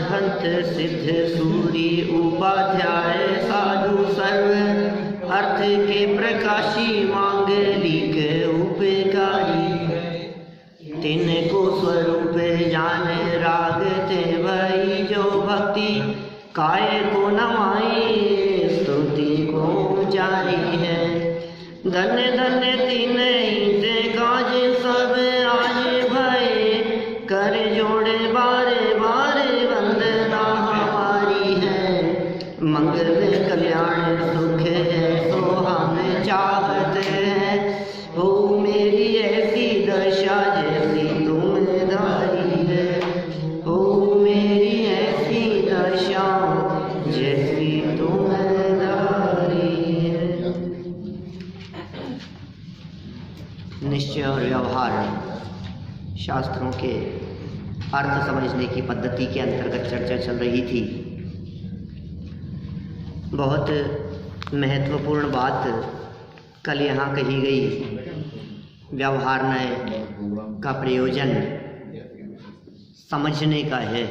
हंत सिद्ध सूरी उपाध्याय साधु सर्व अर्थ के प्रकाशी मांगलिक उपकारी। तिनको स्वरूप जान रागते वही जो भक्ति काय को नमाई स्तुति को जारी है। धन्य धन्य तीन ते काज सब आज भय कर जोड़े बारे बारे वंदना हमारी है। मंगल कल्याण सुख है सो हम चाहते हैं। हो मेरी ऐसी दशा जैसी तुम धारी है। हो मेरी ऐसी दशा जैसी तुम धारी है। निश्चय और व्यवहार शास्त्रों के अर्थ समझने की पद्धति के अंतर्गत चर्चा चल रही थी। बहुत महत्वपूर्ण बात कल यहाँ कही गई। व्यवहार न्याय का प्रयोजन समझने का है।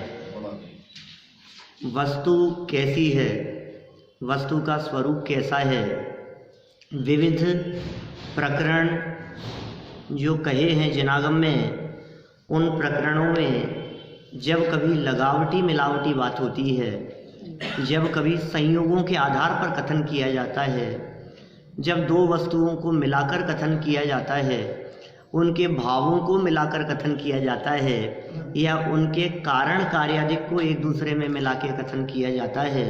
वस्तु कैसी है, वस्तु का स्वरूप कैसा है। विविध प्रकरण जो कहे हैं जिनागम में, उन प्रकरणों में जब कभी लगावटी मिलावटी बात होती है, जब कभी संयोगों के आधार पर कथन किया जाता है, जब दो वस्तुओं को मिलाकर कथन किया जाता है, उनके भावों को मिलाकर कथन किया जाता है, या उनके कारण कार्यादिक को एक दूसरे में मिला के कथन किया जाता है,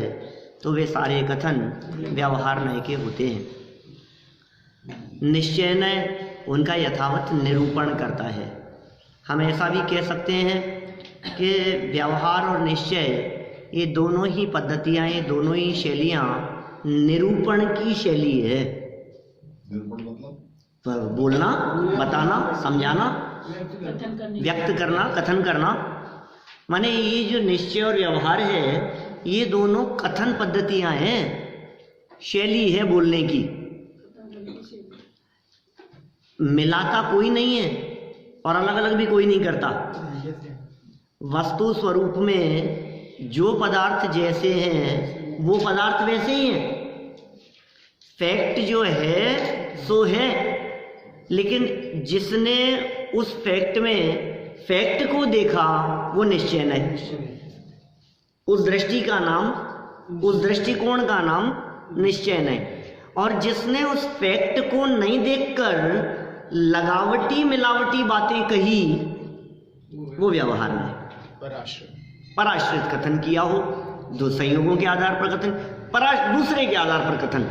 तो वे सारे कथन व्यवहार न्याय के होते हैं। निश्चय न्याय उनका यथावत निरूपण करता है। हम ऐसा भी कह सकते हैं कि व्यवहार और निश्चय ये दोनों ही पद्धतियाँ, ये दोनों ही शैलियाँ निरूपण की शैली है। निरूपण मतलब बोलना, बताना, समझाना, व्यक्त करना, कथन करना। माने ये जो निश्चय और व्यवहार है, ये दोनों कथन पद्धतियाँ हैं, शैली है बोलने की। मिलाता कोई नहीं है और अलग अलग भी कोई नहीं करता। वस्तु स्वरूप में जो पदार्थ जैसे हैं वो पदार्थ वैसे ही हैं। फैक्ट जो है सो है, लेकिन जिसने उस फैक्ट में फैक्ट को देखा वो निश्चय नहीं। उस दृष्टि का नाम, उस दृष्टिकोण का नाम निश्चय नहीं। और जिसने उस फैक्ट को नहीं देखकर लगावटी मिलावटी बातें कही वो व्यवहार में पराश्रित कथन किया हो। दो संयोगों के आधार पर कथन, दूसरे के आधार पर कथन।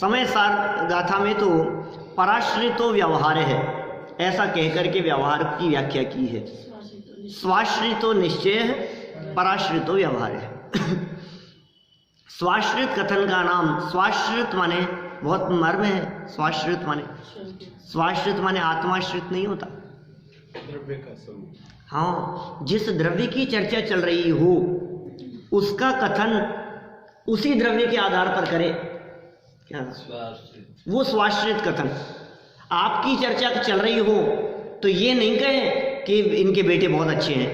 समय सार गाथा में तो पराश्रितो व्यवहार है ऐसा कहकर के व्यवहार की व्याख्या की है। स्वाश्रितो निश्चय है, पराश्रितो व्यवहार है। स्वाश्रित कथन का नाम, स्वाश्रित माने बहुत मर्म है। स्वाश्रित माने आत्माश्रित नहीं होता। द्रव्य का स्वरूप, हाँ, जिस द्रव्य की चर्चा चल रही हो उसका कथन उसी द्रव्य के आधार पर करे, क्या वो स्वाश्रित कथन। आपकी चर्चा चल रही हो तो ये नहीं कहे कि इनके बेटे बहुत अच्छे हैं,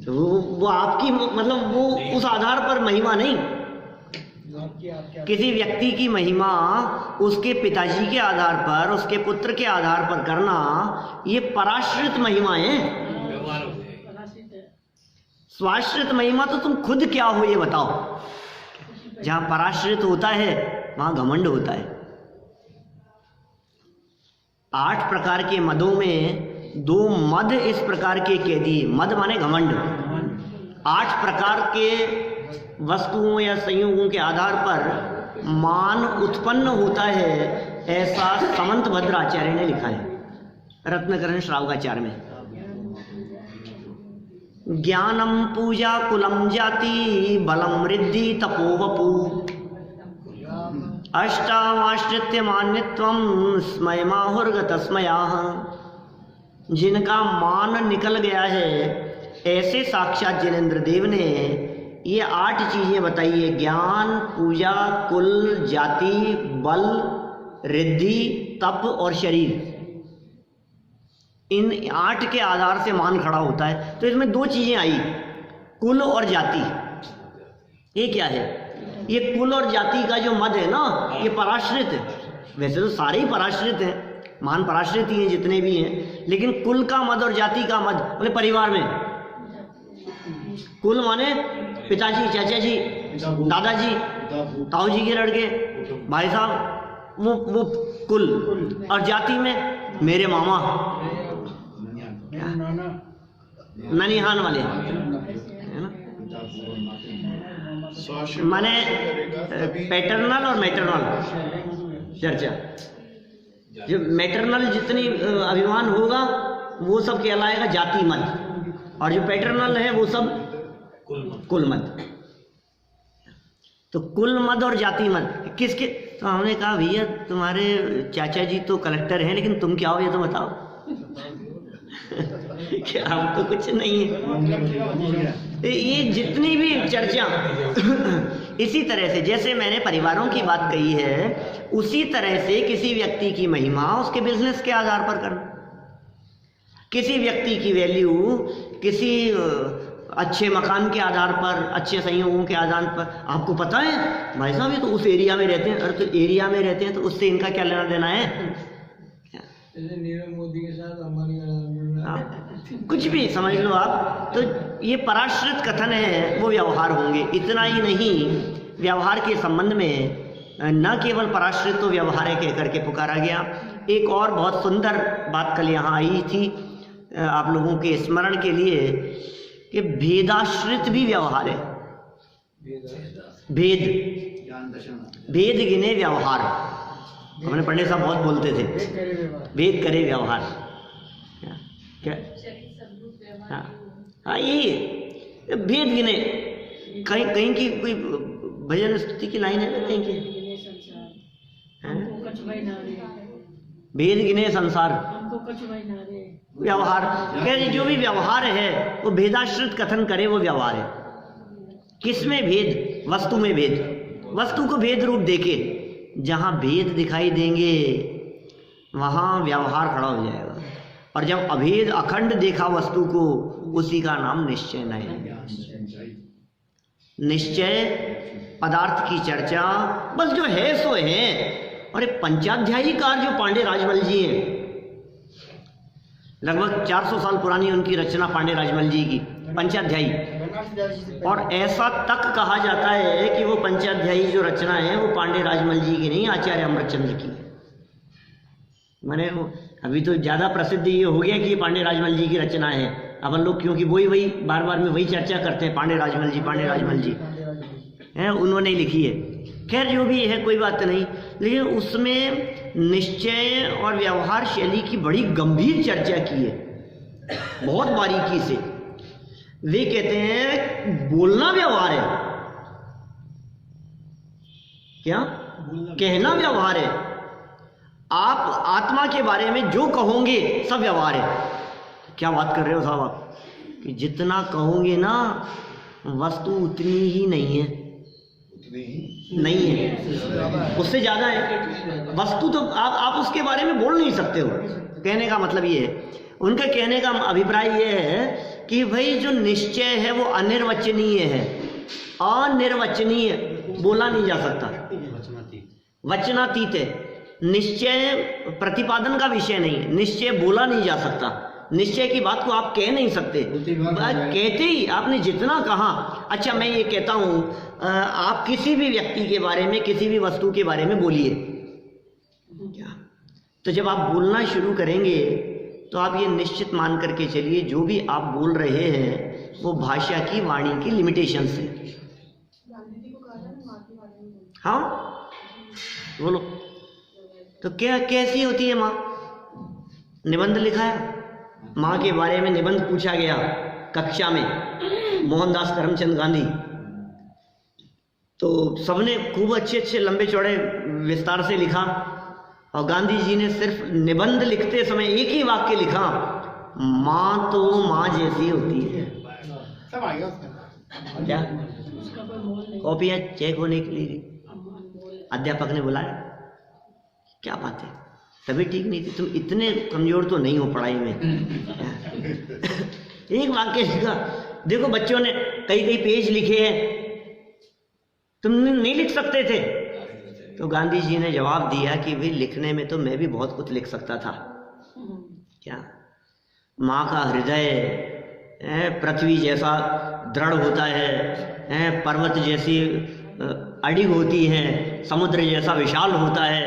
तो वो आपकी मतलब वो उस आधार पर महिमा नहीं। किसी व्यक्ति की महिमा उसके पिताजी के आधार पर, उसके पुत्र के आधार पर करना, ये पराश्रित महिमा है। स्वाश्रित महिमा तो तुम खुद क्या हो ये बताओ। जहां पराश्रित होता है वहां घमंड होता है। 8 प्रकार के मदों में 2 मद इस प्रकार के कह दिए। मद माने घमंड। 8 प्रकार के वस्तुओं या संयोगों के आधार पर मान उत्पन्न होता है, ऐसा समंत भद्राचार्य ने लिखा है रत्नकरण श्रावकाचार्य में। ज्ञानम पूजा कुलम जाति बलम रिद्धि तपोवपु अष्टावाश्रित्य मान्यत्वम स्मय माहुर्गत स्मयाः। जिनका मान निकल गया है, ऐसे साक्षात जिनेंद्र देव ने ये 8 चीजें बताई है। ज्ञान, पूजा, कुल, जाति, बल, रिद्धि, तप और शरीर। इन 8 के आधार से मान खड़ा होता है। तो इसमें 2 चीज़ें आई, कुल और जाति। ये क्या है? ये कुल और जाति का जो मद है ना, ये पराश्रित है। वैसे तो सारे ही पराश्रित हैं, मान पराश्रित ही हैं जितने भी हैं, लेकिन कुल का मद और जाति का मद बोले परिवार में। कुल माने पिताजी, चाचा जी, दादाजी, ताऊ जी के लड़के, भाई साहब, वो कुल। और जाति में मेरे मामा, ननिहान वाले, है ना, माने पैटर्नल और मैटरनल चर्चा। जो मैटरनल जितनी अभिमान होगा वो सब कहलाएगा जाति मत, और जो पैटर्नल है वो सब कुल मत। तो कुल मत और जाति मत किसके? तो हमने कहा भैया तुम्हारे चाचा जी तो कलेक्टर हैं, लेकिन तुम क्या हो ये तो बताओ। क्या हम तो कुछ नहीं है। ये जितनी भी चर्चा इसी तरह से, जैसे मैंने परिवारों की बात कही है, उसी तरह से किसी व्यक्ति की महिमा उसके बिजनेस के आधार पर करना, किसी व्यक्ति की वैल्यू किसी अच्छे मकान के आधार पर, अच्छे संयोगों के आधार पर। आपको पता है भाई साहब ये तो उस एरिया में रहते हैं, अरे तो एरिया में रहते हैं तो उससे इनका क्या लेना देना है? नीरव मोदी के साथ कुछ भी समझ लो आप। तो ये पराश्रित कथन है, वो व्यवहार होंगे। इतना ही नहीं, व्यवहार के संबंध में न केवल पराश्रित तो व्यवहार है कह करके पुकारा गया। एक और बहुत सुंदर बात कल यहाँ आई थी आप लोगों के स्मरण के लिए, कि भेदाश्रित भी व्यवहार है। भेद गिने व्यवहार, हमने पंडित साहब बहुत बोलते थे, भेद करे व्यवहार। क्या? हाँ ये भेद गिने। कहीं की कोई भजन स्तुति की लाइन है ना कहीं की, भेद गिने संसार व्यवहार। कह जो भी व्यवहार है वो भेदाश्रित कथन करे, वो व्यवहार है। किसमें भेद? वस्तु में भेद। वस्तु को भेद रूप देखे, जहां भेद दिखाई देंगे वहां व्यवहार खड़ा हो जाएगा। और जब अभेद अखंड देखा वस्तु को, उसी का नाम निश्चय नहीं। निश्चय पदार्थ की चर्चा बस जो है सो है। और ये पंचाध्यायीकार जो पांडे राजमल जी हैं, लगभग 400 साल पुरानी उनकी रचना पांडे राजमल जी की पंचाध्यायी। और ऐसा तक कहा जाता है कि वो पंचाध्यायी जो रचना है वो पांडे राजमल जी की नहीं, आचार्य अमृतचंद्र की। मैंने अभी तो ज़्यादा प्रसिद्ध ये हो गया कि ये पांडे राजमल जी की रचना है। अपन लोग क्योंकि वही बार बार में वही चर्चा करते हैं, पांडे राजमल जी हैं, उन्होंने लिखी है। खैर जो भी है कोई बात नहीं, लेकिन उसमें निश्चय और व्यवहार शैली की बड़ी गंभीर चर्चा की है, बहुत बारीकी से। वे कहते हैं बोलना व्यवहार है। क्या? कहना व्यवहार है। आप आत्मा के बारे में जो कहोगे सब व्यवहार है। क्या बात कर रहे हो साहब आप? कि जितना कहोगे ना वस्तु उतनी ही नहीं है, नहीं है, उससे ज्यादा है वस्तु। तो आप उसके बारे में बोल नहीं सकते हो। कहने का मतलब ये है, उनका कहने का अभिप्राय ये है कि भाई जो निश्चय है वो अनिर्वचनीय है, अनिर्वचनीय, बोला नहीं जा सकता, वचनातीत है। निश्चय प्रतिपादन का विषय नहीं है, निश्चय बोला नहीं जा सकता। निश्चय की बात को आप कह नहीं सकते, कहते ही आपने जितना कहा। अच्छा मैं ये कहता हूँ, आप किसी भी व्यक्ति के बारे में, किसी भी वस्तु के बारे में बोलिए, तो जब आप बोलना शुरू करेंगे तो आप ये निश्चित मान करके चलिए जो भी आप बोल रहे हैं वो भाषा की, वाणी की लिमिटेशन से। हाँ बोलो। तो क्या कैसी होती है माँ? निबंध लिखा है माँ के बारे में, निबंध पूछा गया कक्षा में, मोहनदास करमचंद गांधी। तो सबने खूब अच्छे लंबे चौड़े विस्तार से लिखा, और गांधी जी ने सिर्फ निबंध लिखते समय एक ही वाक्य लिखा, माँ तो माँ जैसी होती है। क्या? कॉपियाँ चेक होने के लिए अध्यापक ने बुलाया। क्या बात है? तभी ठीक नहीं थी। तुम इतने कमजोर तो नहीं हो पढ़ाई में। एक वाक्य लिखा, देखो बच्चों ने कई कई पेज लिखे हैं, तुम नहीं लिख सकते थे? तो गांधी जी ने जवाब दिया कि भाई लिखने में तो मैं भी बहुत कुछ लिख सकता था। क्या? माँ का हृदय पृथ्वी जैसा दृढ़ होता है, पर्वत जैसी अडिग होती है, समुद्र जैसा विशाल होता है।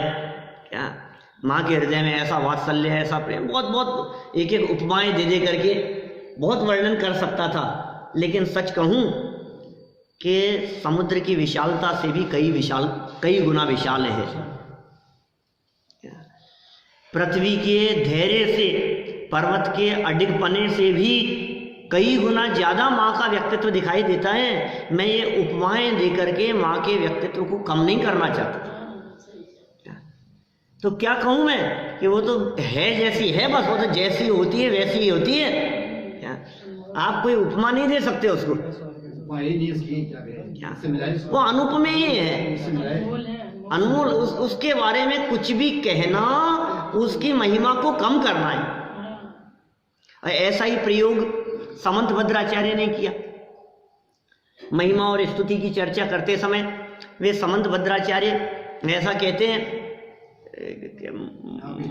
क्या? माँ के हृदय में ऐसा वात्सल्य, ऐसा प्रेम, बहुत बहुत एक एक उपमाएं दे दे करके बहुत वर्णन कर सकता था। लेकिन सच कहूँ कि समुद्र की विशालता से भी कई गुना विशाल है। पृथ्वी के धैर्य से, पर्वत के अडिगपने से भी कई गुना ज़्यादा माँ का व्यक्तित्व दिखाई देता है। मैं ये उपमाएं दे करके माँ के व्यक्तित्व को कम नहीं करना चाहता। तो क्या कहूँ मैं कि वो तो है जैसी है, बस वो तो जैसी होती है वैसी ही होती है। क्या? आप कोई उपमा नहीं दे सकते उसको। वो अनुपमेय है, अनमोल। उसके बारे में कुछ भी कहना उसकी महिमा को कम करना है। ऐसा ही प्रयोग समंत भद्राचार्य ने किया। महिमा और स्तुति की चर्चा करते समय वे समंत भद्राचार्य ऐसा कहते हैं,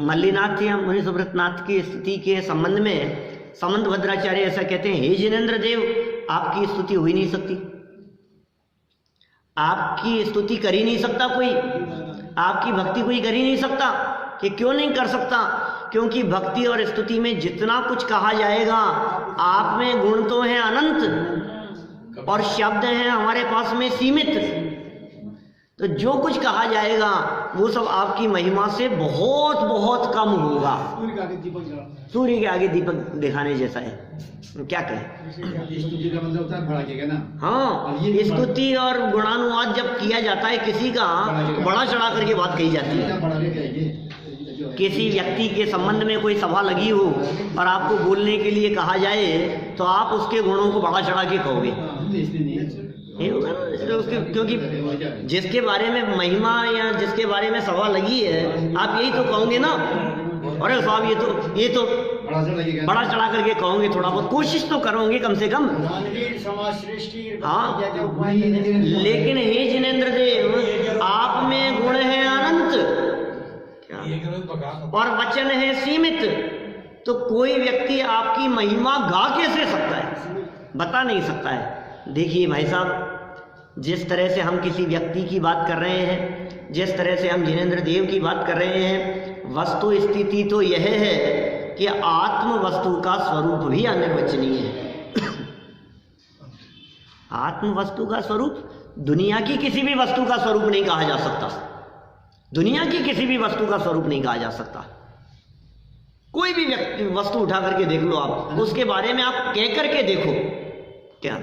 मल्लीनाथ या मुनि सुब्रतनाथ की स्तुति के संबंध में समंत भद्राचार्य ऐसा कहते हैं, हे जिनेंद्र देव, आपकी स्तुति हो ही नहीं सकती, आपकी स्तुति कर ही नहीं सकता कोई, आपकी भक्ति कोई कर ही नहीं सकता। कि क्यों नहीं कर सकता? क्योंकि भक्ति और स्तुति में जितना कुछ कहा जाएगा, आप में गुण तो है अनंत और शब्द हैं हमारे पास में सीमित। तो जो कुछ कहा जाएगा वो सब आपकी महिमा से बहुत बहुत कम होगा। सूर्य के आगे दीपक दिखाने जैसा है। क्या कहें? स्तुति का मतलब होता है बड़ा के ना। हाँ, स्तुति और गुणानुवाद जब किया जाता है किसी का, बड़ा चढ़ा करके बात कही जाती है। किसी व्यक्ति के संबंध में कोई सभा लगी हो और आपको बोलने के लिए कहा जाए तो आप उसके गुणों को बड़ा चढ़ा के कहोगे। क्योंकि जिसके बारे में महिमा या जिसके बारे में सभा लगी है, आप यही तो कहोगे ना, अरे साहब ये तो बड़ा चढ़ा करके कहोगे, थोड़ा बहुत कोशिश तो करोगे कम से कम। हाँ, लेकिन हे जिनेंद्र देव, आप में गुण है अनंत और वचन है सीमित। तो कोई व्यक्ति आपकी महिमा गा कैसे सकता है? बता नहीं सकता है। देखिए भाई साहब, जिस तरह से हम किसी व्यक्ति की बात कर रहे हैं, जिस तरह से हम जिनेंद्र देव की बात कर रहे हैं, वस्तु स्थिति तो यह है कि आत्म वस्तु का स्वरूप भी अनिर्वचनीय है। आत्म वस्तु का स्वरूप दुनिया की किसी भी वस्तु का स्वरूप नहीं कहा जा सकता। दुनिया की किसी भी वस्तु का स्वरूप नहीं कहा जा सकता। कोई भी व्यक्ति वस्तु उठा करके देख लो आप, उसके बारे में आप कह करके देखो। क्या?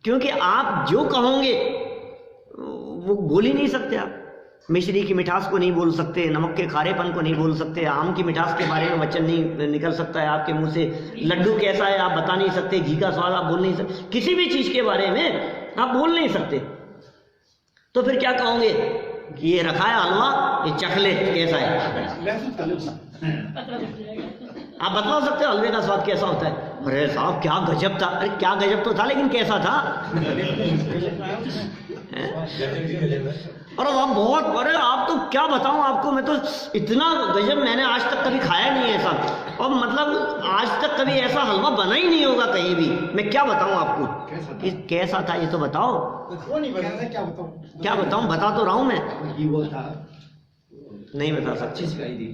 क्योंकि आप जो कहोगे वो बोल ही नहीं सकते। आप मिश्री की मिठास को नहीं बोल सकते, नमक के खारेपन को नहीं बोल सकते, आम की मिठास के बारे में वचन नहीं निकल सकता है आपके मुंह से, लड्डू कैसा है आप बता नहीं सकते, घी का स्वाद आप बोल नहीं सकते, किसी भी चीज के बारे में आप बोल नहीं सकते। तो फिर क्या कहोगे कि ये रखा है हलवा, ये चखले कैसा है? आप बता सकते हो हलवे का स्वाद कैसा होता है? अरे साहब क्या गजब था। अरे क्या गजब तो था, लेकिन कैसा था? अरे आप बहुत, अरे आप तो क्या बताऊं आपको, मैं तो इतना गजब मैंने आज तक कभी खाया नहीं है ऐसा, और मतलब आज तक कभी ऐसा हलवा बना ही नहीं होगा कहीं भी। मैं क्या बताऊं आपको कि कैसा था, ये तो बताओ। क्या बताऊं? बता तो रहा हूं मैं, नहीं बता सकता।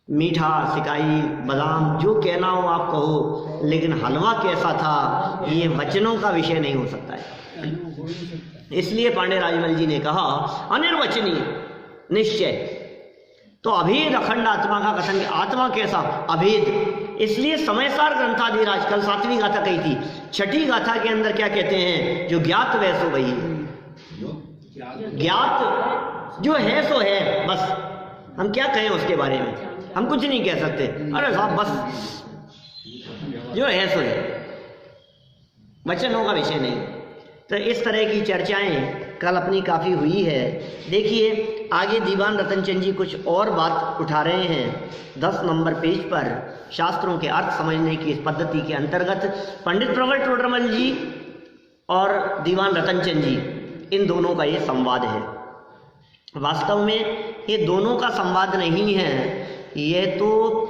मीठा, सिकाई, बादाम, जो कहना हो आप कहो, लेकिन हलवा कैसा था ये वचनों का विषय नहीं हो सकता है। इसलिए पांडे राजमल जी ने कहा अनिर्वचनीय निश्चय। तो अभेद अखंड आत्मा का कथन, आत्मा कैसा? अभेद। इसलिए समयसार ग्रंथाधिराज कल 7वीं गाथा कही थी, 6ठी गाथा के अंदर क्या कहते हैं? जो ज्ञात वैसो वही, ज्ञात जो है सो है, बस हम क्या कहें उसके बारे में, हम कुछ नहीं कह सकते। अरे साहब बस जो है सो है, वचनों का विषय नहीं। तो इस तरह की चर्चाएं कल अपनी काफ़ी हुई है। देखिए आगे दीवान रतनचंद जी कुछ और बात उठा रहे हैं 10 नंबर पेज पर। शास्त्रों के अर्थ समझने की इस पद्धति के अंतर्गत पंडित प्रवर टोडरमल जी और दीवान रतनचंद जी, इन दोनों का ये संवाद है। वास्तव में ये दोनों का संवाद नहीं है, ये तो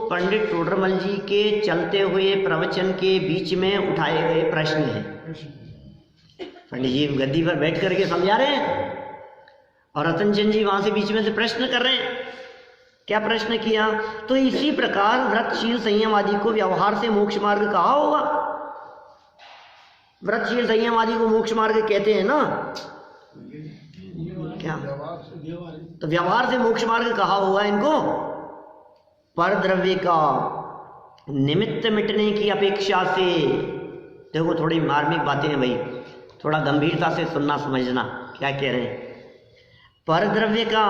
पंडित टोडरमल जी के चलते हुए प्रवचन के बीच में उठाए गए प्रश्न हैं। पंडित जी गद्दी पर बैठ करके समझा रहे हैं और रतनचंद जी वहां से बीच में से प्रश्न कर रहे हैं। क्या प्रश्न किया? तो इसी प्रकार व्रतशील संयम आदि को व्यवहार से मोक्ष मार्ग कहा होगा। व्रतशील संयम आदि को मोक्ष मार्ग कहते हैं ना, क्या? तो व्यवहार से मोक्ष मार्ग कहा होगा इनको। पर द्रव्य का निमित्त मिटने की अपेक्षा से, देखो थोड़ी मार्मिक बातें हैं भाई, थोड़ा गंभीरता से सुनना समझना क्या कह रहे हैं। पर द्रव्य का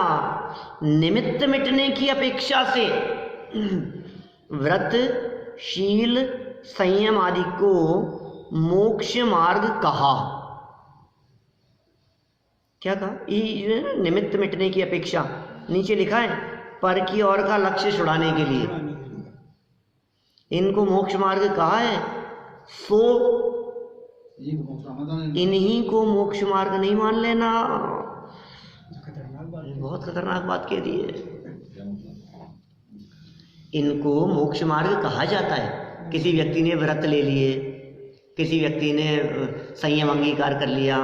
निमित्त मिटने की अपेक्षा से व्रतशील संयम आदि को मोक्ष मार्ग कहा। क्या कहा? ये निमित्त मिटने की अपेक्षा, नीचे लिखा है पर की और का लक्ष्य छुड़ाने के लिए इनको मोक्ष मार्ग कहा है। सो इन्हीं को मोक्ष मार्ग नहीं मान लेना। बहुत खतरनाक बात कह दी है। इनको मोक्ष मार्ग कहा जाता है। किसी व्यक्ति ने व्रत ले लिए, किसी व्यक्ति ने संयम अंगीकार कर लिया,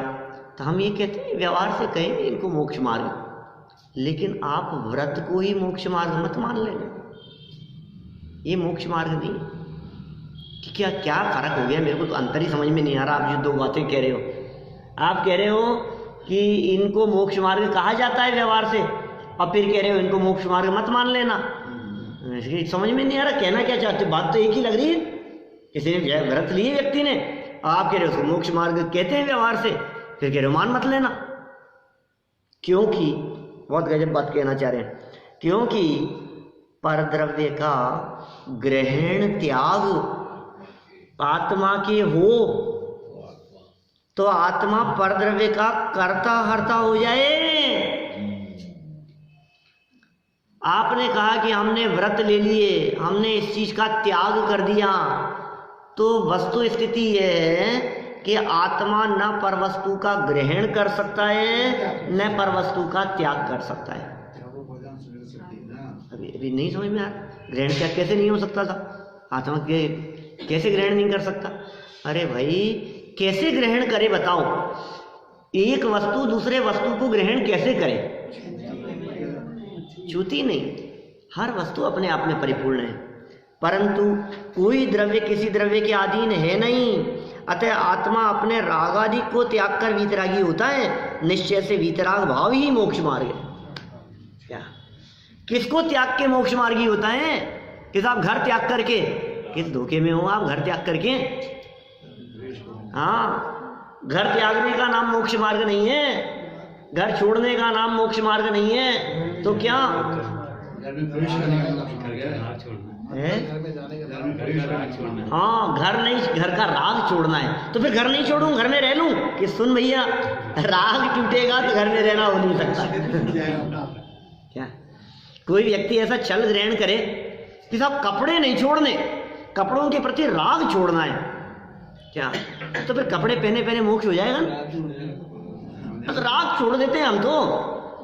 तो हम ये कहते हैं व्यवहार से कहेंगे इनको मोक्ष मार्ग। लेकिन आप व्रत को ही मोक्ष मार्ग मत मान लेना, ये मोक्ष मार्ग नहीं। कि क्या क्या फर्क हो गया? मेरे को तो अंतर ही समझ में नहीं आ रहा। आप जो दो बातें कह रहे हो, आप कह रहे हो कि इनको मोक्ष मार्ग कहा जाता है व्यवहार से, और फिर कह रहे हो इनको मोक्ष मार्ग मत मान लेना। समझ में नहीं आ रहा कहना क्या चाहते। बात तो एक ही लग रही है। किसी ने व्रत लिए व्यक्ति ने, आप कह रहे हो उसको मोक्ष मार्ग कहते हैं व्यवहार से, फिर कह रहे हो मान मत लेना। क्योंकि बहुत गजब बात कहना चाह रहे हैं, क्योंकि परद्रव्य का ग्रहण त्याग आत्मा के हो तो आत्मा परद्रव्य का कर्ता हर्ता हो जाए। आपने कहा कि हमने व्रत ले लिए, हमने इस चीज का त्याग कर दिया, तो वस्तु स्थिति यह है कि आत्मा न परवस्तु का ग्रहण कर सकता है न परवस्तु का त्याग कर सकता है। अभी नहीं समझ में आ रहा। ग्रहण त्याग कैसे नहीं हो सकता था? आत्मा के कैसे ग्रहण नहीं कर सकता? अरे भाई कैसे ग्रहण करे बताओ? एक वस्तु दूसरे वस्तु को ग्रहण कैसे करे? छूती नहीं। हर वस्तु अपने आप में परिपूर्ण है, परंतु कोई द्रव्य किसी द्रव्य के अधीन है नहीं। अतः आत्मा अपने राग आदि को त्याग कर वीतरागी होता है। निश्चय से वीतराग भाव ही मोक्ष मार्ग है। क्या किसको त्याग के मोक्ष मार्गी होता है? कि साहब घर त्याग करके, किस धोखे में हो आप? घर त्याग करके, हाँ, घर त्यागने का नाम मोक्ष मार्ग नहीं है, घर छोड़ने का नाम मोक्ष मार्ग नहीं है। तो क्या हाँ, घर नहीं, घर का राग छोड़ना है तो फिर घर नहीं छोड़ूं, घर में रह लूं? कि सुन भैया, राग टूटेगा तो घर में रहना हो नहीं सकता। क्या कोई व्यक्ति ऐसा छल ग्रहण करे कि साहब कपड़े नहीं छोड़ने, कपड़ों के प्रति राग छोड़ना है, क्या तो फिर कपड़े पहने पहने मोक्ष हो जाएगा ना? तो राग छोड़ देते हैं हम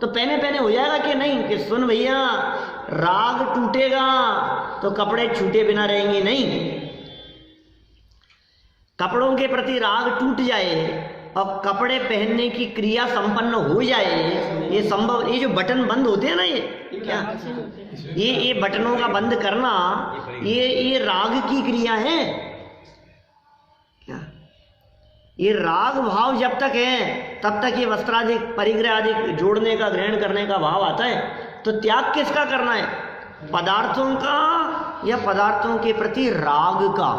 तो पहने पहने हो जाएगा कि नहीं? कि सुन भैया, राग टूटेगा तो कपड़े छूटे बिना रहेंगे नहीं। कपड़ों के प्रति राग टूट जाए और कपड़े पहनने की क्रिया संपन्न हो जाए, ये संभव। ये जो बटन बंद होते हैं ना, ये क्या, ये बटनों का बंद करना, ये राग की क्रिया है। क्या ये राग भाव जब तक है तब तक ये वस्त्रादि परिग्रह आदि जोड़ने का, ग्रहण करने का भाव आता है। तो त्याग किसका करना है? पदार्थों का या पदार्थों के प्रति राग का?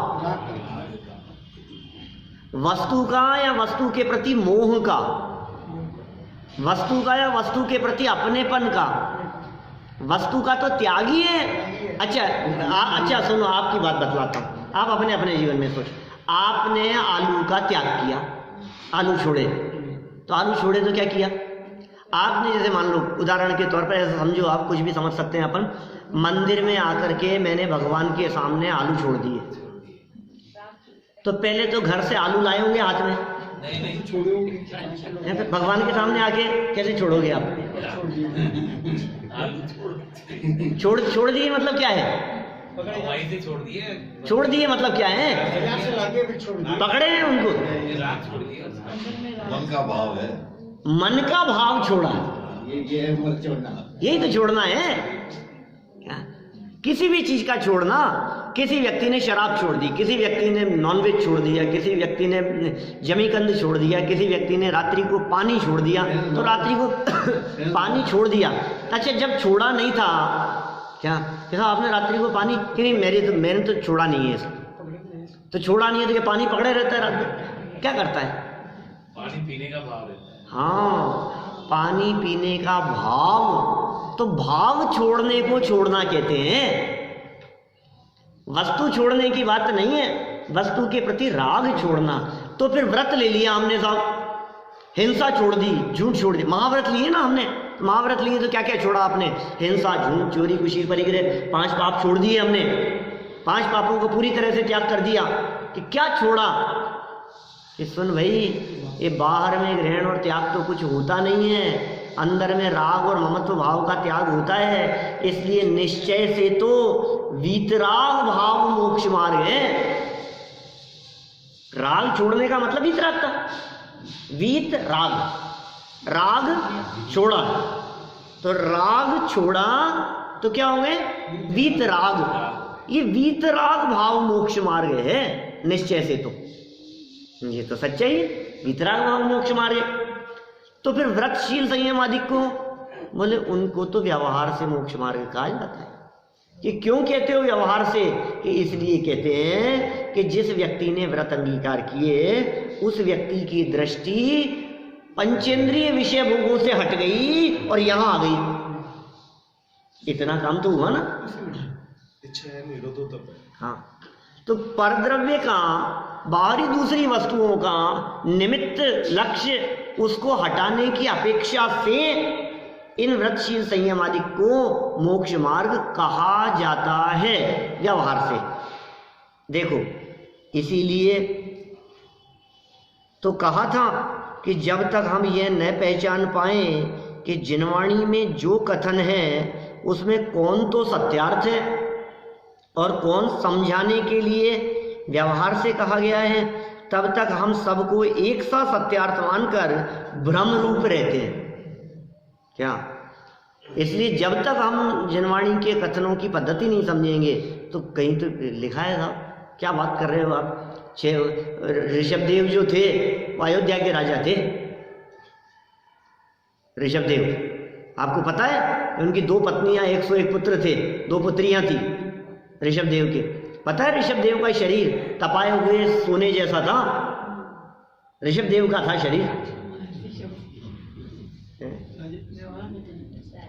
वस्तु का या वस्तु के प्रति मोह का? वस्तु का या वस्तु के प्रति अपनेपन का? वस्तु का तो त्याग ही है। अच्छा सुनो, आपकी बात बतलाता हूँ, आप अपने अपने जीवन में सोचो। आपने आलू का त्याग किया, आलू छोड़े, तो आलू छोड़े तो क्या किया आपने? जैसे मान लो उदाहरण के तौर पर ऐसा समझो, आप कुछ भी समझ सकते हैं अपन, मंदिर में आकर के मैंने भगवान के सामने आलू छोड़ दिए, तो पहले तो घर से आलू लाए होंगे हाथ में, फिर भगवान के सामने आके कैसे छोड़ोगे आप? छोड़ दिए मतलब क्या है? छोड़ दिए मतलब क्या है? पकड़े हैं उनको, मन का भाव है, मन का भाव छोड़ा, ये मत छोड़ना, यही तो छोड़ना है। क्या? किसी भी चीज का छोड़ना, किसी व्यक्ति ने शराब छोड़ दी, किसी व्यक्ति ने नॉनवेज छोड़ दिया, किसी व्यक्ति ने जमीकंद छोड़ दिया, किसी व्यक्ति ने रात्रि को पानी छोड़ दिया, तो रात्रि को पानी छोड़ दिया। अच्छा, जब छोड़ा नहीं था क्या आपने रात्रि को पानी, कि नहीं मैंने तो छोड़ा नहीं है, तो छोड़ा नहीं है तो क्या पानी पकड़े रहता है रात में? क्या करता है? पानी पीने का भाव रहता है। हाँ, पानी पीने का भाव, तो भाव छोड़ने को छोड़ना कहते हैं, वस्तु छोड़ने की बात नहीं है, वस्तु के प्रति राग छोड़ना। तो फिर व्रत ले लिया हमने साहब, हिंसा छोड़ दी, झूठ छोड़ दी, महाव्रत लिए ना हमने, महाव्रत लिए तो क्या क्या छोड़ा आपने? हिंसा, झूठ, चोरी, कुशील, परिग्रह, 5 पाप छोड़ दिए हमने, 5 पापों को पूरी तरह से त्याग कर दिया। कि क्या छोड़ा? कि सुन भाई, ये बाहर में ग्रहण और त्याग तो कुछ होता नहीं है, अंदर में राग और ममत्व भाव का त्याग होता है, इसलिए निश्चय से तो वीतराग भाव मोक्ष मार्ग है। राग छोड़ने का मतलब वीतराग था, वीत राग, राग छोड़ा, तो राग छोड़ा तो क्या हो गए? वीतराग। ये वीतराग भाव मोक्ष मार्ग है निश्चय से, तो ये तो सच्चाई है, वीतराग भाव मोक्ष मार्ग। तो फिर व्रतशील संयम आदि को बोले उनको तो व्यवहार से मोक्ष मार्ग कहा जाता है। कि क्यों कहते हो व्यवहार से? कि इसलिए कहते हैं कि जिस व्यक्ति ने व्रत अंगीकार किए उस व्यक्ति की दृष्टि पंचेंद्रिय विषय भोगों से हट गई और यहां आ गई। इतना काम तो हुआ ना। हाँ, तो परद्रव्य का, बाहरी दूसरी वस्तुओं का निमित्त लक्ष्य उसको हटाने की अपेक्षा से इन व्रतशील संयम आदि को मोक्ष मार्ग कहा जाता है व्यवहार से। देखो, इसीलिए तो कहा था कि जब तक हम यह न पहचान पाए कि जिनवाणी में जो कथन है उसमें कौन तो सत्यार्थ है और कौन समझाने के लिए व्यवहार से कहा गया है, तब तक हम सबको एक सा सत्यार्थ मानकर भ्रम रूप रहते हैं। क्या? इसलिए जब तक हम जिनवाणी के कथनों की पद्धति नहीं समझेंगे तो कहीं तो लिखा है साहब, क्या बात कर रहे हो आप? ऋषभदेव जो थे वो अयोध्या के राजा थे। ऋषभदेव, आपको पता है उनकी 2 पत्नियां, 101 पुत्र थे, 2 पुत्रियां थी ऋषभदेव के। पता है ऋषभदेव का शरीर तपाए हुए सोने जैसा था, ऋषभदेव का था शरीर।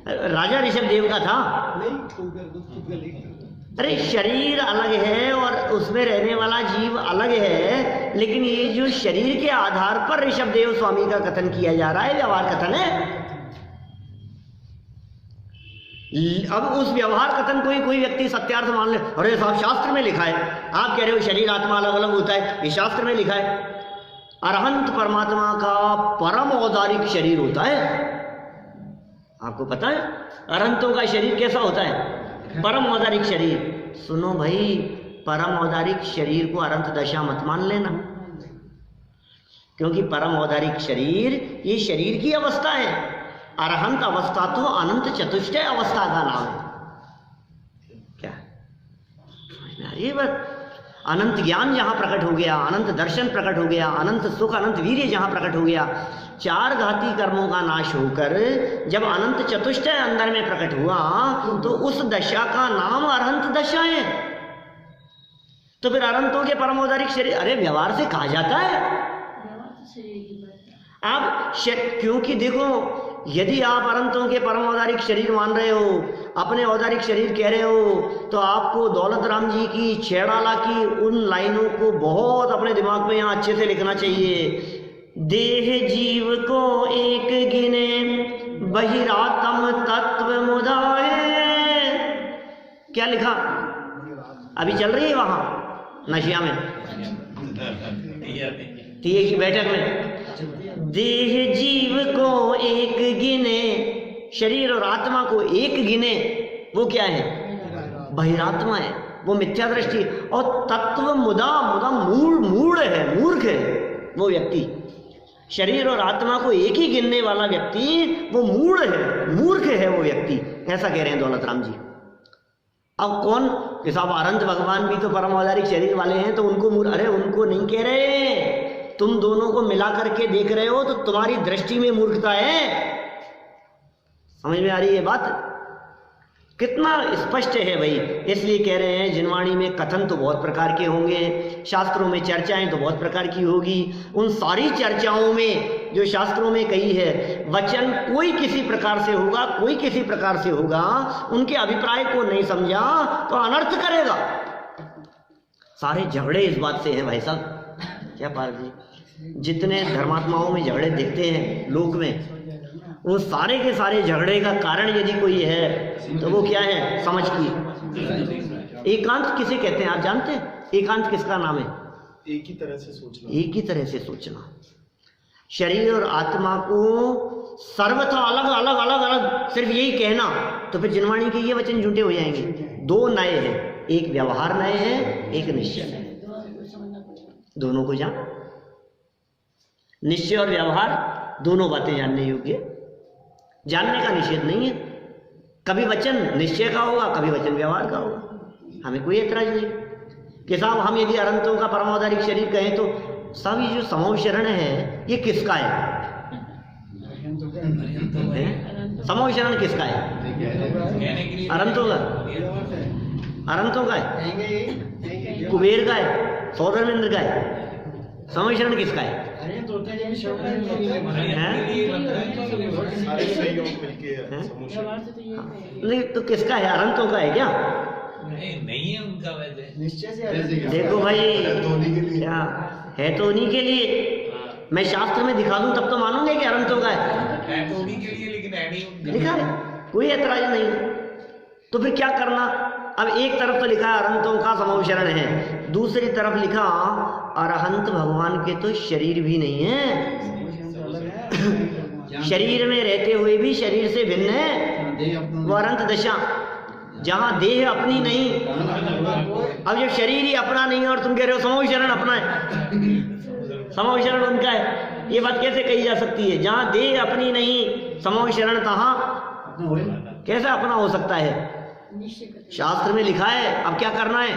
राजा ऋषभदेव का था। अरे शरीर अलग है और उसमें रहने वाला जीव अलग है, लेकिन ये जो शरीर के आधार पर ऋषभदेव स्वामी का कथन किया जा रहा है व्यवहार कथन है। अब उस व्यवहार कथन को ही कोई व्यक्ति सत्यार्थ मान ले, अरे साहब शास्त्र में लिखा है, आप कह रहे हो शरीर आत्मा अलग अलग होता है, ये शास्त्र में लिखा है। अरहंत परमात्मा का परम औदारिक शरीर होता है। आपको पता है अरहंतों का शरीर कैसा होता है? परम औदारिक शरीर। सुनो भाई, परम औदारिक शरीर को अरंत दशा मत मान लेना, क्योंकि परम औदारिक शरीर ये शरीर की अवस्था है। अरहंत अवस्था तो अनंत चतुष्टय अवस्था का नाम है। क्या ये बात? अनंत ज्ञान जहां प्रकट हो गया, अनंत दर्शन प्रकट हो गया, अनंत सुख, अनंत वीर्य जहां प्रकट हो गया, 4 घाती कर्मों का नाश होकर जब अनंत चतुष्टय अंदर में प्रकट हुआ तो उस दशा का नाम अरहंत दशा है। तो फिर अरहंतों के परम औदारिक शरीर, अरे व्यवहार से कहा जाता है। अब क्योंकि देखो, यदि आप अरहंतों के परम औदारिक शरीर मान रहे हो, अपने औदारिक शरीर कह रहे हो, तो आपको दौलत राम जी की छेड़ाला की उन लाइनों को बहुत अपने दिमाग में यहाँ अच्छे से लिखना चाहिए। देह जीव को एक गिने बहिरात्म तत्व मुदा है। क्या लिखा? अभी चल रही है वहां नशिया में, टीए की बैठक में। देह जीव को एक गिने, शरीर और आत्मा को एक गिने, वो क्या है? बहिरात्मा है, वो मिथ्या दृष्टि। और तत्व मुदा, मुदा मूढ़ है, मूर्ख है वो व्यक्ति। शरीर और आत्मा को एक ही गिनने वाला व्यक्ति वो मूढ़ है, मूर्ख है वो व्यक्ति, ऐसा कह रहे हैं दौलत राम जी। अब कौन कि साहब अनंत भगवान भी तो परम औदारिक शरीर वाले हैं, तो उनको मूर्ख? अरे उनको नहीं कह रहे, तुम दोनों को मिला करके देख रहे हो तो तुम्हारी दृष्टि में मूर्खता है। समझ में आ रही है बात? कितना स्पष्ट है भाई। इसलिए कह रहे हैं जिनवाणी में कथन तो बहुत प्रकार के होंगे, शास्त्रों में चर्चाएं तो बहुत प्रकार की होगी। उन सारी चर्चाओं में जो शास्त्रों में कही है, वचन कोई किसी प्रकार से होगा, कोई किसी प्रकार से होगा, उनके अभिप्राय को नहीं समझा तो अनर्थ करेगा। सारे झगड़े इस बात से हैं भाई साहब। क्या पाल जी, जितने धर्मात्माओं में झगड़े देखते हैं लोक में, वो सारे के सारे झगड़े का कारण यदि कोई है तो वो क्या है? समझ की। एकांत किसे कहते हैं आप जानते हैं? एकांत किसका नाम है? एक ही तरह से सोचना। एक ही तरह से सोचना। शरीर और आत्मा को सर्वथा अलग अलग अलग अलग सिर्फ यही कहना, तो फिर जिनवाणी के ये वचन झूठे हो जाएंगे। दो नए हैं, एक व्यवहार नए है, एक निश्चय है। दोनों को जान, निश्चय और व्यवहार दोनों बातें जानने योग्य, जानने का निषेध नहीं है। कभी वचन निश्चय का होगा, कभी वचन व्यवहार का होगा, हमें कोई ऐतराज नहीं कि साहब हम यदि अनंतों का परमावधारिक शरीर कहें तो साहब ये जो समूह शरण है ये किसका है? समूह शरण किसका है? अनंतों का, अनंतों का है, कुबेर का है, सौधर्मेंद्र का है। समूह शरण किसका है? नहीं तो किसका है? अनंतों का है क्या? नहीं है उनका वैसे। निश्चय से देखो भाई, क्या है तो उन्हीं के लिए। मैं शास्त्र में दिखा दूं तब तो मानूंगे कि अनंतों का है तो उन्हीं के लिए, लेकिन है नहीं उनका। लिखा है, कोई ऐतराज नहीं। तो फिर क्या करना? अब एक तरफ तो लिखा है अनंतों का समूह शरण है, दूसरी तरफ लिखा अरहंत भगवान के तो शरीर भी नहीं है। शरीर में रहते हुए भी शरीर से भिन्न है, वो अनंत दशा जहां देह अपनी नहीं। अब जब शरीर ही अपना नहीं है और तुम कह रहे हो समूह शरण अपना है, समूह शरण उनका है, ये बात कैसे कही जा सकती है? जहां देह अपनी नहीं, समूह शरण तहां कैसे अपना हो सकता है? शास्त्र में लिखा है, अब क्या करना है?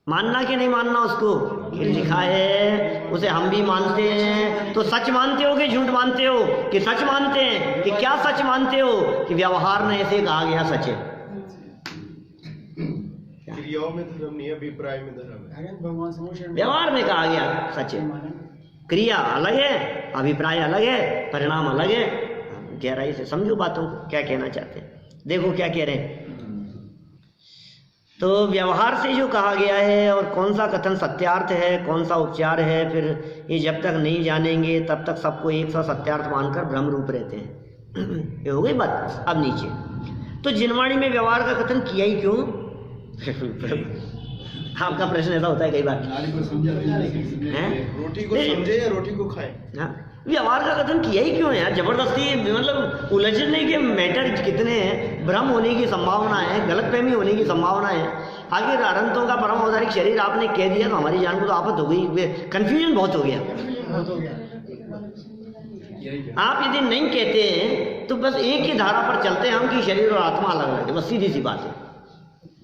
मानना कि नहीं मानना उसको? लिखा है, उसे हम भी मानते हैं। तो सच मानते हो कि झूठ मानते हो? कि सच मानते हैं? कि क्या सच मानते हो? कि व्यवहार में ऐसे कहा गया सच है। क्रियाओं में धर्म नहीं है, अभिप्राय में धर्म है। व्यवहार में कहा गया सच है, क्रिया अलग है, अभिप्राय अलग है, परिणाम अलग है। गहराई से समझो बातों को, क्या कहना चाहते हैं। देखो क्या कह रहे हैं। तो व्यवहार से जो कहा गया है और कौन सा कथन सत्यार्थ है, कौन सा उपचार है, फिर ये जब तक नहीं जानेंगे तब तक सबको एक सा सत्यार्थ मानकर भ्रम रूप रहते हैं। ये हो गई बात। अब नीचे तो जिनवाणी में व्यवहार का कथन किया ही क्यों? आपका प्रश्न ऐसा होता है कई बार, रोटी को समझे या रोटी को खाए? व्यवहार का कथन किया ही क्यों है यार? जबरदस्ती, मतलब उलझने के मैटर कितने हैं, भ्रम होने की संभावना है, गलतफहमी होने की संभावना है। आखिर अनंतों का परम औदारिक शरीर आपने कह दिया तो हमारी जान को तो आफत हो गई, कंफ्यूजन बहुत हो गया। आप यदि नहीं कहते हैं तो बस एक ही धारा पर चलते हैं हम कि शरीर और आत्मा अलग अलग है, बस सीधी सी बात है।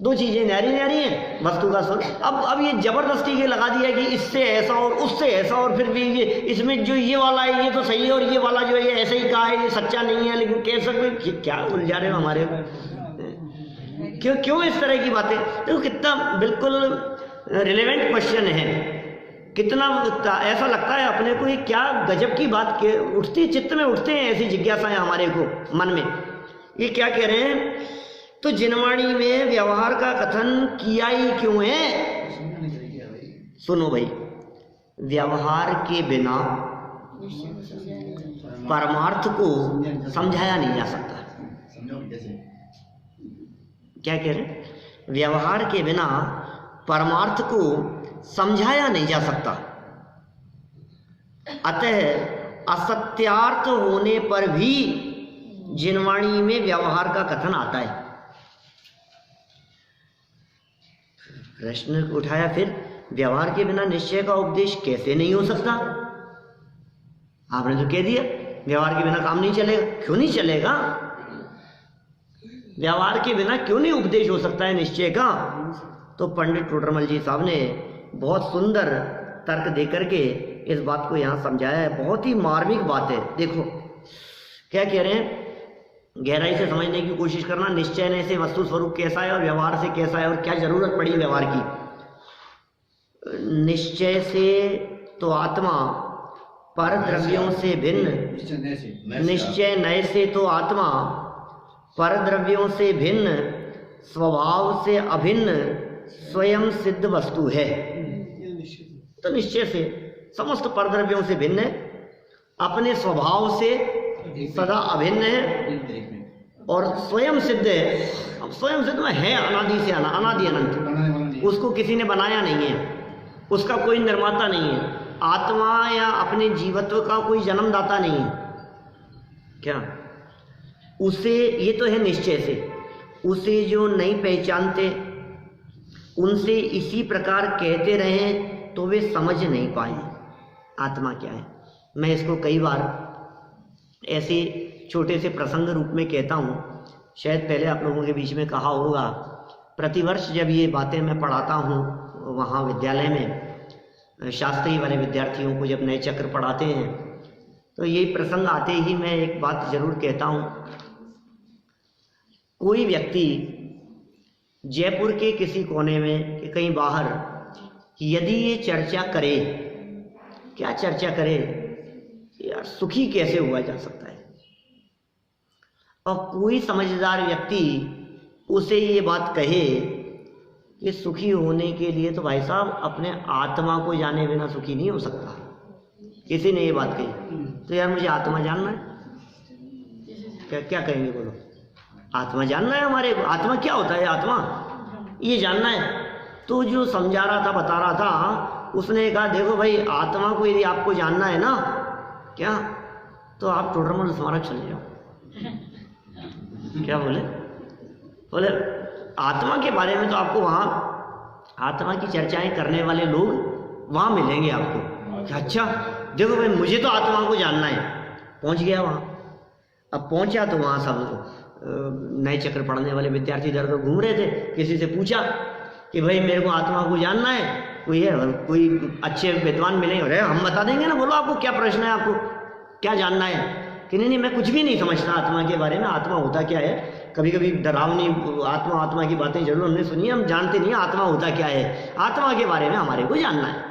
दो चीजें न्यारी न्यारी हैं, वस्तु का स्वरूप। अब ये जबरदस्ती के लगा दिया कि इससे ऐसा और उससे ऐसा, और फिर भी ये इसमें जो ये वाला है ये तो सही है और ये वाला जो है ये ऐसे ही कहा है, ये सच्चा नहीं है। लेकिन कह सकते क्या उलझा रहे हो हमारे, क्यों इस तरह की बातें? देखो कितना बिल्कुल रिलेवेंट क्वेश्चन है, कितना ऐसा लगता है अपने को ये क्या गजब की बात के उठती, चित्त में उठते हैं ऐसी जिज्ञासाएं हमारे को मन में। ये क्या कह रहे हैं? तो जिनवाणी में व्यवहार का कथन किया ही क्यों है? सुनो भाई, व्यवहार के बिना परमार्थ को समझाया नहीं जा सकता। क्या कह रहे हैं? व्यवहार के बिना परमार्थ को समझाया नहीं जा सकता। अतः असत्यार्थ होने पर भी जिनवाणी में व्यवहार का कथन आता है। प्रश्न उठाया फिर, व्यवहार के बिना निश्चय का उपदेश कैसे नहीं हो सकता? आपने तो कह दिया व्यवहार के बिना काम नहीं चलेगा। क्यों नहीं चलेगा? व्यवहार के बिना क्यों नहीं उपदेश हो सकता है निश्चय का? तो पंडित टोडरमल जी साहब ने बहुत सुंदर तर्क देकर के इस बात को यहाँ समझाया है। बहुत ही मार्मिक बात है। देखो क्या कह रहे हैं, गहराई से समझने की कोशिश करना। निश्चय ने से वस्तु स्वरूप कैसा है और व्यवहार से कैसा है और क्या जरूरत पड़ी व्यवहार की। निश्चय से तो आत्मा पर द्रव्यों से भिन्न, निश्चय नय से तो आत्मा पर द्रव्यों से भिन्न, स्वभाव से अभिन्न स्वयं सिद्ध वस्तु है। तो निश्चय से समस्त परद्रव्यों से भिन्न है, अपने स्वभाव से सदा अभिन्न है और स्वयं सिद्ध है। अब स्वयं सिद्ध में है अनादि से अनादि अनंत, उसको किसी ने बनाया नहीं है, उसका कोई निर्माता नहीं है। आत्मा या अपने जीवत्व का कोई जन्मदाता नहीं है। क्या उसे, ये तो है निश्चय से, उसे जो नहीं पहचानते उनसे इसी प्रकार कहते रहे तो वे समझ नहीं पाए आत्मा क्या है। मैं इसको कई बार ऐसे छोटे से प्रसंग रूप में कहता हूँ, शायद पहले आप लोगों के बीच में कहा होगा। प्रतिवर्ष जब ये बातें मैं पढ़ाता हूँ वहाँ विद्यालय में, शास्त्री वाले विद्यार्थियों को जब नए चक्र पढ़ाते हैं, तो यही प्रसंग आते ही मैं एक बात जरूर कहता हूँ। कोई व्यक्ति जयपुर के किसी कोने में कि कहीं बाहर यदि ये चर्चा करे, क्या चर्चा करे, यार सुखी कैसे हुआ जा सकता है, और कोई समझदार व्यक्ति उसे ये बात कहे कि सुखी होने के लिए तो भाई साहब अपने आत्मा को जाने बिना सुखी नहीं हो सकता, किसी ने ये बात कही, तो यार मुझे आत्मा जानना है। क्या कहेंगे बोलो? आत्मा जानना है हमारे को। आत्मा क्या होता है? आत्मा ये जानना है। तो जो समझा रहा था, बता रहा था, उसने कहा देखो भाई, आत्मा को यदि आपको जानना है ना क्या, तो आप टोडरमल स्मारक चले जाओ। क्या बोले? बोले आत्मा के बारे में तो आपको वहाँ आत्मा की चर्चाएं करने वाले लोग वहाँ मिलेंगे आपको। अच्छा देखो भाई, मुझे तो आत्मा को जानना है। पहुँच गया वहाँ। अब पहुँचा तो वहाँ सब नए चक्र पढ़ने वाले विद्यार्थी इधर उधर घूम रहे थे। किसी से पूछा कि भाई मेरे को आत्मा को जानना है, कोई है, कोई अच्छे विद्वान मिले? अरे हम बता देंगे ना, बोलो आपको क्या प्रश्न है, आपको क्या जानना है? कि नहीं मैं कुछ भी नहीं समझता आत्मा के बारे में, आत्मा होता क्या है। कभी कभी डरावनी आत्मा की बातें जरूर हमने सुनी, हम जानते नहीं आत्मा होता क्या है। आत्मा के बारे में हमारे को जानना है।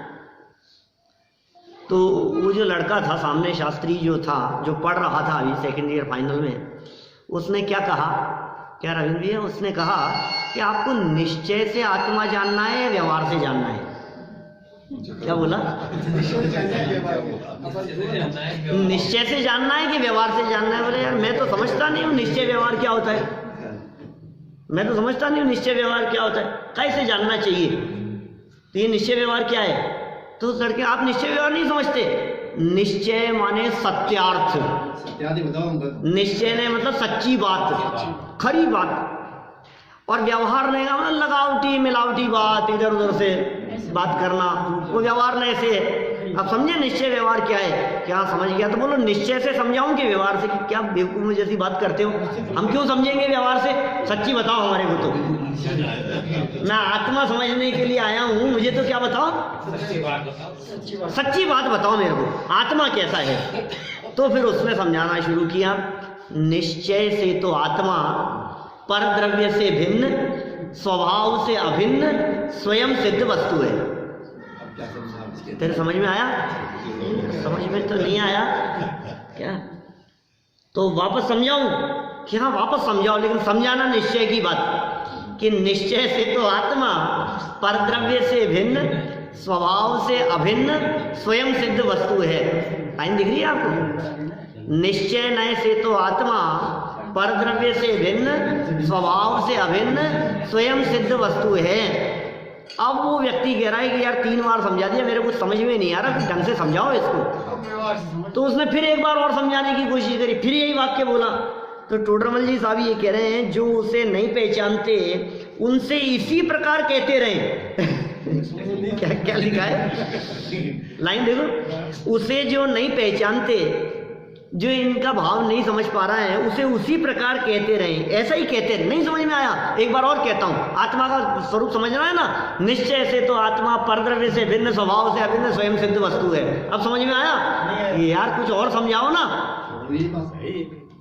तो वो जो लड़का था सामने, शास्त्री जो था, जो पढ़ रहा था अभी सेकेंड ईयर फाइनल में, उसने क्या कहा, क्या रविंद्र भैया, उसने कहा कि आपको निश्चय से आत्मा जानना है या व्यवहार से जानना है? क्या बोला? निश्चय से जानना है कि व्यवहार से जानना है? बोले यार मैं तो समझता नहीं हूँ निश्चय व्यवहार क्या होता है, मैं तो समझता नहीं हूँ निश्चय व्यवहार क्या होता है, कैसे जानना चाहिए? तो ये निश्चय व्यवहार क्या है? तो लड़के आप निश्चय व्यवहार नहीं समझते। निश्चय माने सत्यार्थ, निश्चय ने मतलब सच्ची बात, खरी बात, और व्यवहार नहीं का मतलब लगावटी मिलावटी बात, इधर उधर से बात करना, वो व्यवहार नहीं से। अब समझे निश्चय व्यवहार क्या है? क्या समझ गया? तो बोलो निश्चय से समझाऊं कि व्यवहार से? कि क्या बेवकूफ जैसी बात करते हो? हम क्यों समझेंगे व्यवहार से? सच्ची बताओ हमारे को। तो मैं आत्मा समझने के लिए आया हूँ, मुझे तो क्या बताओ? सच्ची बात बताओ मेरे को, आत्मा कैसा है? तो फिर उसने समझाना शुरू किया, निश्चय से तो आत्मा पर द्रव्य से भिन्न, स्वभाव से अभिन्न, स्वयं सिद्ध वस्तु है। तेरे समझ में आया? समझ में तो नहीं आया क्या? तो वापस समझाऊं? कि हाँ वापस समझाओ, लेकिन समझाना निश्चय की बात, कि निश्चय से तो आत्मा पर द्रव्य से भिन्न, स्वभाव से अभिन्न स्वयं सिद्ध वस्तु है। लाइन दिख रही है आपको? निश्चय नय से तो आत्मा परद्रव्य से भिन्न स्वभाव से अभिन्न स्वयं सिद्ध वस्तु है। अब वो व्यक्ति कह रहा है कि यार 3 बार समझा दिया, मेरे को समझ में नहीं आ रहा, ढंग से समझाओ इसको। तो उसने फिर एक बार और समझाने की कोशिश करी, फिर यही वाक्य बोला। तो टोडरमल जी साहब ये कह रहे हैं जो उसे नहीं पहचानते उनसे इसी प्रकार कहते रहे। क्या क्या लिखा है लाइन देखो, उसे जो नहीं पहचानते, जो इनका भाव नहीं समझ पा रहा है, उसे उसी प्रकार कहते रहे। ऐसा ही कहते रहे। नहीं समझ में आया, एक बार और कहता हूं। आत्मा का स्वरूप समझना है ना, निश्चय से तो आत्मा परद्रव्य से भिन्न स्वभाव से अभिन्न स्वयं सिद्ध वस्तु है। अब समझ में आया? यार कुछ और समझाओ ना।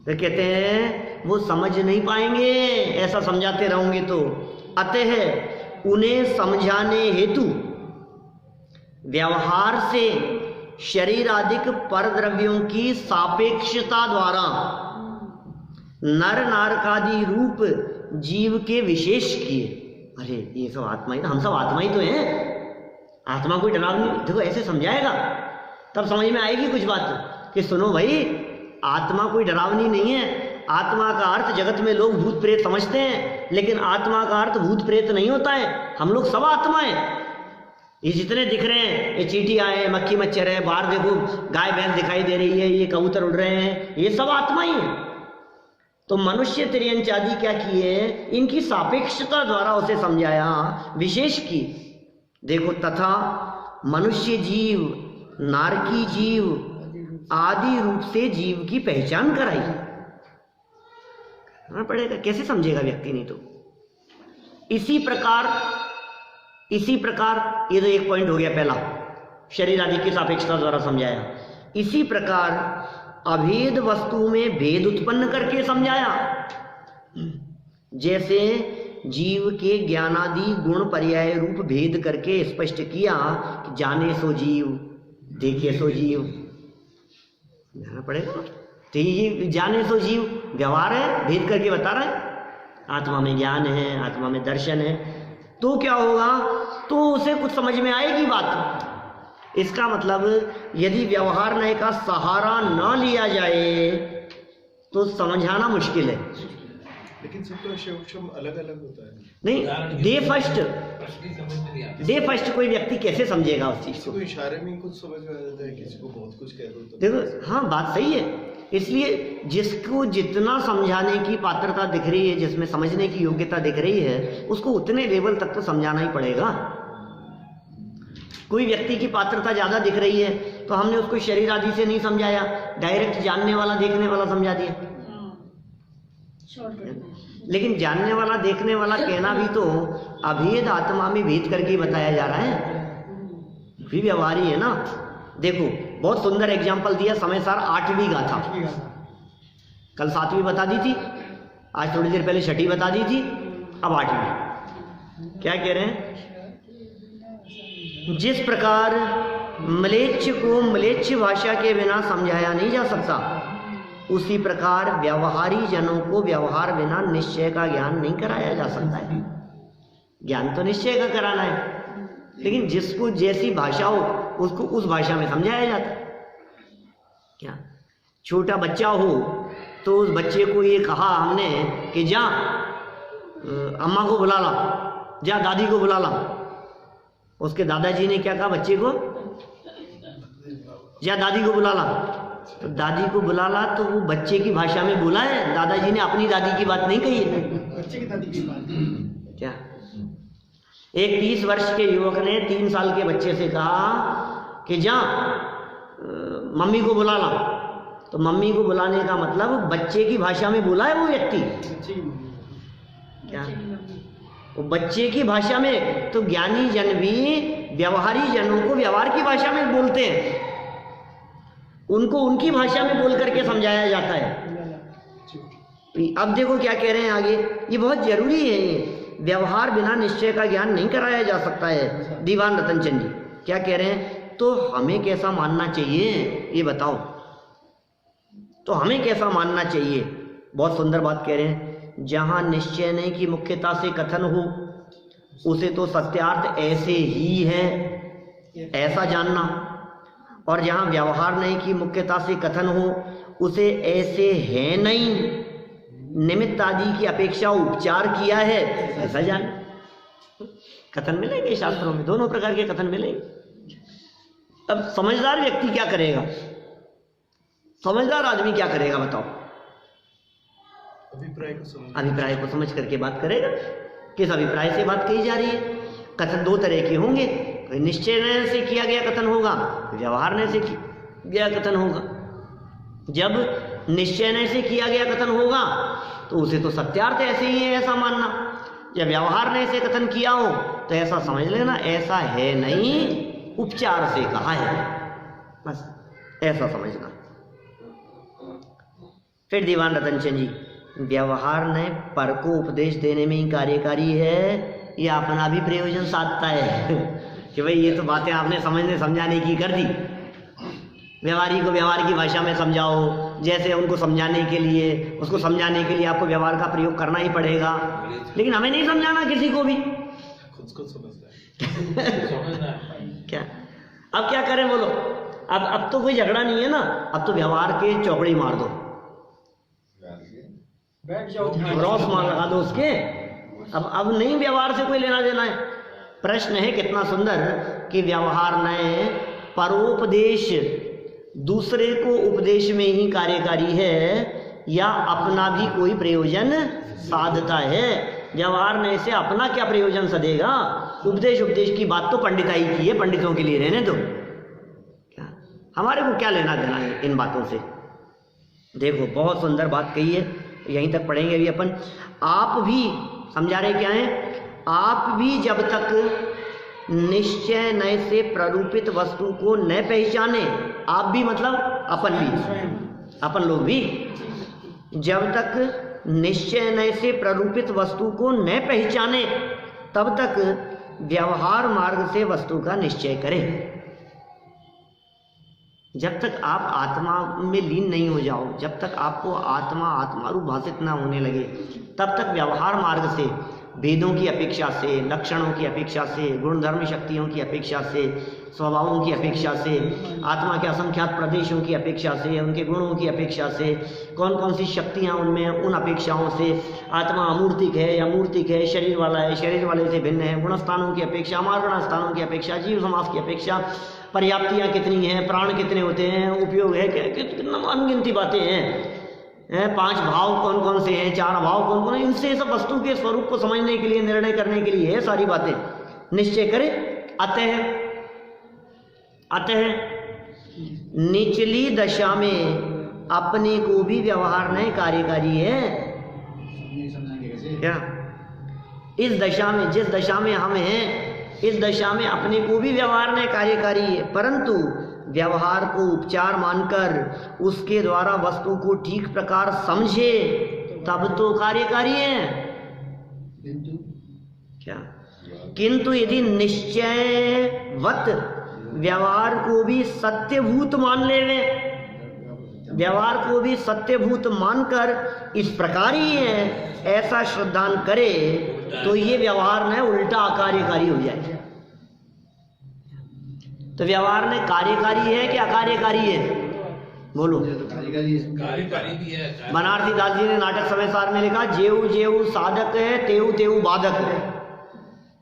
तो कहते हैं वो समझ नहीं पाएंगे ऐसा समझाते रहोगे तो। अतः उन्हें समझाने हेतु व्यवहार से शरीर आदिक परद्रव्यों की सापेक्षता द्वारा नर नारकादि रूप जीव के विशेष किए। अरे ये सब आत्मा ही, हम सब आत्मा ही तो हैं, आत्मा कोई डरावनी। देखो ऐसे समझाएगा तब समझ में आएगी कुछ बात कि सुनो भाई, आत्मा कोई डरावनी नहीं है। आत्मा का अर्थ जगत में लोग भूत प्रेत समझते हैं, लेकिन आत्मा का अर्थ भूत प्रेत नहीं होता है। हम लोग सब आत्मा हैं। ये जितने दिख रहे हैं, ये चींटियां हैं, मक्खी मच्छर है, बाहर देखो गाय भैंस दिखाई दे रही है, ये कबूतर उड़ रहे हैं, ये सब आत्मा ही है। तो मनुष्य तिर्यंच आदि क्या किए, इनकी सापेक्षता द्वारा उसे समझाया, विशेष की। देखो, तथा मनुष्य जीव, नारकी जीव आदि रूप से जीव की पहचान कराई। पड़ेगा, कैसे समझेगा व्यक्ति? नहीं तो इसी प्रकार ये तो एक पॉइंट हो गया पहला, शरीर आदि की सापेक्षता द्वारा समझाया। इसी प्रकार अभेद वस्तु में भेद उत्पन्न करके समझाया। जैसे जीव के ज्ञानादि गुण पर्याय रूप भेद करके स्पष्ट किया कि जाने सो जीव, देखे सो जीव। ध्यान पड़ेगा। तो ये जाने सो जीव व्यवहार है, भेद करके बता रहा है। आत्मा में ज्ञान है, आत्मा में दर्शन है, तो क्या होगा? तो उसे कुछ समझ में आएगी बात। इसका मतलब यदि व्यवहार नय का सहारा न लिया जाए तो समझाना मुश्किल है। लेकिन सबका शब्द अलग अलग होता है। नहीं, डे फर्स्ट कोई व्यक्ति कैसे समझेगा उस चीज को? इशारे में कुछ समझ में आ जाता है, किसी को बहुत कुछ कह दो तो। देखो, हाँ बात सही है। इसलिए जिसको जितना समझाने की पात्रता दिख रही है, जिसमें समझने की योग्यता दिख रही है, उसको उतने लेवल तक तो समझाना ही पड़ेगा। कोई व्यक्ति की पात्रता ज्यादा दिख रही है तो हमने उसको शरीर आदि से नहीं समझाया, डायरेक्ट जानने वाला देखने वाला समझा दिया। लेकिन जानने वाला देखने वाला कहना भी तो अभेद आत्मा में भेद करके बताया जा रहा है, भी व्यवहार ही है ना। देखो, बहुत सुंदर एग्जाम्पल दिया समय सार 8वीं गाथा। कल 7वीं बता दी थी, आज थोड़ी देर पहले 6ठी बता दी थी, अब 8वीं। क्या कह रहे हैं? जिस प्रकार म्लेच्छ को म्लेच्छ भाषा के बिना समझाया नहीं जा सकता, उसी प्रकार व्यवहारी जनों को व्यवहार बिना निश्चय का ज्ञान नहीं कराया जा सकता है। ज्ञान तो निश्चय का कराना है, लेकिन जिसको जैसी भाषा हो उसको उस भाषा में समझाया जाता है। क्या छोटा बच्चा हो तो उस बच्चे को ये कहा हमने कि जा अम्मा को बुला ला, जा दादी को बुला ला। उसके दादाजी ने क्या कहा बच्चे को? जा दादी को बुला ला। तो दादी को बुला ला तो वो बच्चे की भाषा में बोला है, दादाजी ने अपनी दादी की बात नहीं कही है। बच्चे की दादी की बात क्या? एक 30 वर्ष के युवक ने 3 साल के बच्चे से कहा कि जा मम्मी को बुला ला। तो मम्मी को बुलाने का मतलब बच्चे की भाषा में बोला है वो व्यक्ति। क्या? वो बच्चे की भाषा में। तो ज्ञानी जन भी व्यवहारी जनों को व्यवहार की भाषा में बोलते हैं, उनको उनकी भाषा में बोल करके समझाया जाता है। अब देखो क्या कह रहे हैं आगे, ये बहुत जरूरी है। ये व्यवहार बिना निश्चय का ज्ञान नहीं कराया जा सकता है। दीवान रतन चंद जी क्या कह रहे हैं? तो हमें कैसा मानना चाहिए ये बताओ, तो हमें कैसा मानना चाहिए? बहुत सुंदर बात कह रहे हैं। जहां निश्चय नहीं की मुख्यता से कथन हो, उसे तो सत्यार्थ ऐसे ही है ऐसा जानना, और जहाँ व्यवहार नहीं की मुख्यता से कथन हो उसे ऐसे है नहीं, निमित्त आदि की अपेक्षा उपचार किया है, ऐसा जान। कथन मिलेंगे शास्त्रों में, दोनों प्रकार के कथन मिलेंगे। अब समझदार व्यक्ति क्या करेगा, समझदार आदमी क्या करेगा बताओ? अभिप्राय को समझ करके बात करेगा। किस अभिप्राय से बात कही जा रही है? कथन दो तरह के होंगे, कोई निश्चय से किया गया कथन होगा, व्यवहार से किया कथन होगा। जब निश्चय से किया गया कथन होगा तो उसे तो सत्यार्थ ऐसे ही है ऐसा मानना। जब व्यवहार से कथन किया हो तो ऐसा समझ लेना ऐसा है नहीं, उपचार से कहा है, बस ऐसा समझना। फिर दीवान रतन चंद जी, व्यवहार ने पर को उपदेश देने में ही कार्यकारी है या अपना भी प्रयोजन साधता है कि भाई ये तो बातें आपने समझने समझाने की कर दी, व्यवहारी को व्यवहार की भाषा में समझाओ, जैसे उनको समझाने के लिए, उसको समझाने के लिए आपको व्यवहार का प्रयोग करना ही पड़ेगा, लेकिन हमें नहीं समझाना किसी को भी, खुद को समझना क्या? अब क्या करें बोलो? अब तो कोई झगड़ा नहीं है ना, अब तो व्यवहार के चौकड़ी मार दो, क्रॉस मार लगा दो उसके। अब नहीं व्यवहार से कोई लेना देना है। प्रश्न है कितना सुंदर कि व्यवहार ने परोपदेश, दूसरे को उपदेश में ही कार्यकारी है या अपना भी कोई प्रयोजन साधता है? व्यवहार ने से अपना क्या प्रयोजन सदेगा? उपदेश की बात तो पंडिताई की है, पंडितों के लिए रहने दो, क्या हमारे को क्या लेना देना है इन बातों से? देखो बहुत सुंदर बात कही है, यहीं तक पढ़ेंगे अभी अपन। आप भी समझा रहे क्या है? आप भी जब तक निश्चय नय से प्ररूपित वस्तु को न पहचाने, आप भी मतलब अपन भी, अपन लोग भी जब तक निश्चय नय से प्ररूपित वस्तु को न पहचाने तब तक व्यवहार मार्ग से वस्तु का निश्चय करें। जब तक आप आत्मा में लीन नहीं हो जाओ, जब तक आपको आत्मा रूप भाषित ना होने लगे, तब तक व्यवहार मार्ग से, भेदों की अपेक्षा से, लक्षणों की अपेक्षा से, गुण धर्म शक्तियों की अपेक्षा से, स्वभावों की अपेक्षा से, आत्मा के असंख्यात प्रदेशों की अपेक्षा से, उनके गुणों की अपेक्षा से, कौन कौन सी शक्तियाँ उनमें, उन अपेक्षाओं से, आत्मा अमूर्तिक है या मूर्तिक है, शरीर वाला है, शरीर वाले से भिन्न है, गुणस्थानों की अपेक्षा, अमागुण स्थानों की अपेक्षा, जीव समाज की अपेक्षा, पर्याप्तियाँ कितनी हैं, प्राण कितने होते हैं, उपयोग है, कितना अनगिनती बातें हैं, 5 भाव कौन कौन से हैं, 4 भाव कौन कौन है, इनसे सब वस्तु के स्वरूप को समझने के लिए, निर्णय करने के लिए है सारी बातें। निश्चय करें। अतः निचली दशा में अपने को भी व्यवहार नहीं कार्यकारी है। क्या? इस दशा में, जिस दशा में हम हैं, इस दशा में अपने को भी व्यवहार नहीं कार्यकारी है, परंतु व्यवहार को उपचार मानकर उसके द्वारा वस्तु को ठीक प्रकार समझे तब तो कार्यकारी है। क्या? किंतु यदि निश्चयवत व्यवहार को भी सत्यभूत मान लेवे, व्यवहार को भी सत्यभूत मानकर इस प्रकार ही है ऐसा श्रद्धान करे तो ये व्यवहार में उल्टा अकार्यकारी हो जाए। तो व्यवहार में कार्यकारी है कि अकार्यकारी है? बोलो। कार्यकारी भी है। बनारसी दास जी ने नाटक समय सार में लिखा, जेऊ जेऊ साधक है तेऊ तेऊ बाधक है।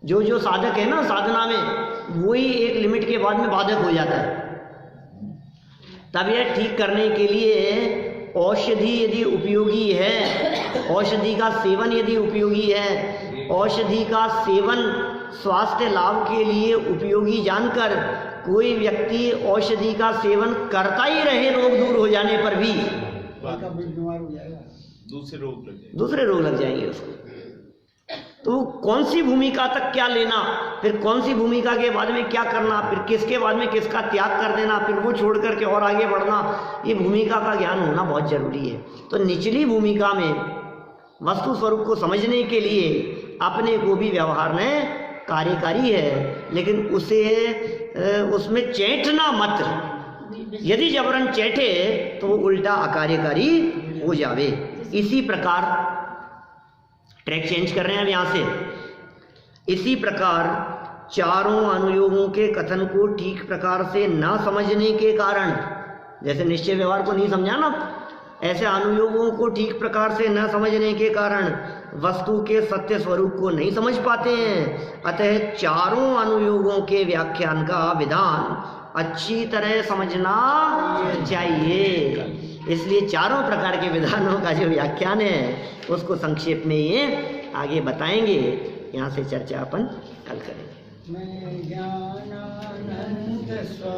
जो जो साधक है ना साधना में, वही एक लिमिट के बाद में बाधक हो जाता है। तब यह ठीक करने के लिए औषधि यदि उपयोगी है, औषधि का सेवन यदि उपयोगी है, औषधि का सेवन स्वास्थ्य लाभ के लिए उपयोगी जानकर कोई व्यक्ति औषधि का सेवन करता ही रहे रोग दूर हो जाने पर भी, बीमार हो जाएगा, दूसरे रोग लग जाएंगे उसको। तो कौन सी भूमिका तक क्या लेना, फिर कौन सी भूमिका के बाद में क्या करना, फिर किसके बाद में किसका त्याग कर देना, फिर वो छोड़ करके और आगे बढ़ना, ये भूमिका का ज्ञान होना बहुत जरूरी है। तो निचली भूमिका में वस्तु स्वरूप को समझने के लिए अपने को भी व्यवहार में कार्यकारी है, लेकिन उसमें चैंटना मत। यदि जबरन चैटे तो वो उल्टा अकार्यकारी हो जावे। इसी प्रकार ट्रैक चेंज कर रहे हैं अब यहाँ से। इसी प्रकार चारों अनुयोगों के कथन को ठीक प्रकार से न समझने के कारण, जैसे निश्चय व्यवहार को नहीं समझा ना, ऐसे अनुयोगों को ठीक प्रकार से न समझने के कारण वस्तु के सत्य स्वरूप को नहीं समझ पाते हैं। अतः चारों अनुयोगों के व्याख्यान का विधान अच्छी तरह समझना चाहिए। इसलिए चारों प्रकार के विधानों का जो व्याख्यान है उसको संक्षेप में ये आगे बताएंगे। यहाँ से चर्चा अपन कल करेंगे। मैं ज्ञानानंद स्व